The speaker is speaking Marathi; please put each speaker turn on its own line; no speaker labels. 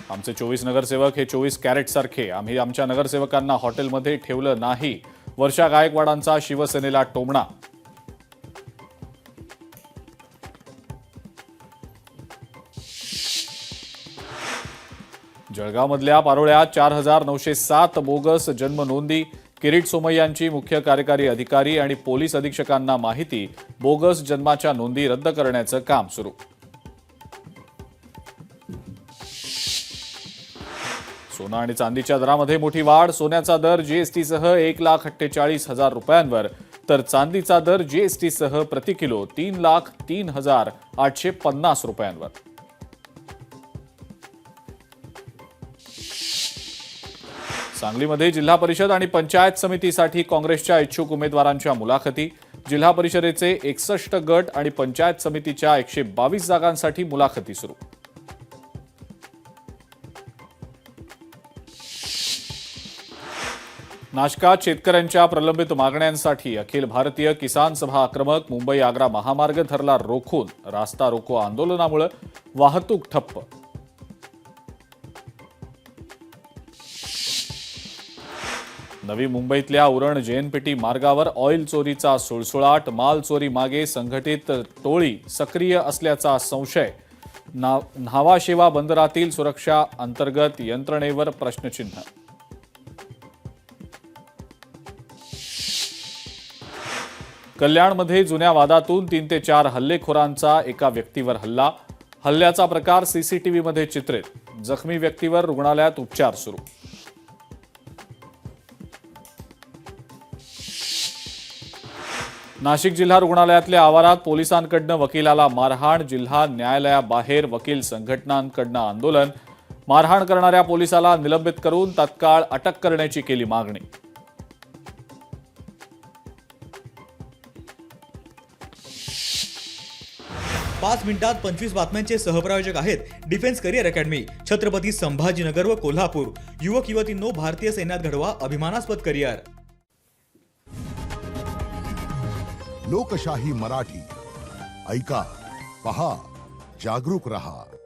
आमचे 24 नगरसेवक हे 24 कॅरेट सारखे, आम्ही आमच्या नगरसेवकांना हॉटेलमध्ये ठेवलं नाही, वर्षा गायकवाडांचा शिवसेनेला टोमणा. जळगावमधल्या पारोळ्यात 4907 बोगस जन्म नोंदी. किरीट सोमय्यांची मुख्य कार्यकारी अधिकारी आणि पोलीस अधीक्षकांना माहिती, बोगस जन्माच्या नोंदी रद्द करण्याचं काम सुरू. सोनं आणि चांदीच्या दरामध्ये मोठी वाढ. सोन्याचा दर जीएसटीसह 1,48,000 रुपयांवर, तर चांदीचा दर जीएसटीसह प्रति किलो 3,03,850 रुपयांवर. सांगलीमध्ये जिल्हा परिषद आणि पंचायत समितीसाठी काँग्रेसच्या इच्छुक उमेदवारांच्या मुलाखती. जिल्हा परिषदेचे 61 गट आणि पंचायत समितीच्या 122 जागांसाठी मुलाखती सुरू. नाशकात शेतकऱ्यांच्या प्रलंबित मागण्यांसाठी अखिल भारतीय किसान सभा आक्रमक. मुंबई आग्रा महामार्ग धरला रोखून. रास्ता रोको आंदोलनामुळे वाहतूक ठप्प. नवी मुंबईतल्या उरण जेएनपीटी मार्गावर ऑइल चोरीचा सुळसुळाट. माल चोरी मागे संघटित टोळी सक्रिय असल्याचा संशय. न्हावाशेवा बंदरातील सुरक्षा अंतर्गत यंत्रणेवर प्रश्नचिन्ह. कल्याणमध्ये जुन्या वादातून 3 ते 4 हल्लेखोरांचा एका व्यक्तीवर हल्ला. हल्ल्याचा प्रकार सीसीटीव्हीमध्ये चित्रित. जखमी व्यक्तीवर रुग्णालयात उपचार सुरू. नाशिक जिल्हा रुग्णालयातल्या आवारात पोलिसांकडनं वकिलाला मारहाण. जिल्हा न्यायालयाबाहेर वकील संघटनांकडनं आंदोलन. मारहाण करणाऱ्या पोलिसाला निलंबित करून तत्काळ अटक करण्याची केली मागणी.
पाच मिनिटात 25 बातम्यांचे सहप्रायोजक आहेत defence career academy, Chhatrapati Sambhajinagar व कोल्हापूर. युवक युवतींनो, भारतीय सैन्यात घडवा अभिमानास्पद करिअर.
लोकशाही मराठी ऐका, पहा, जागरूक रहा.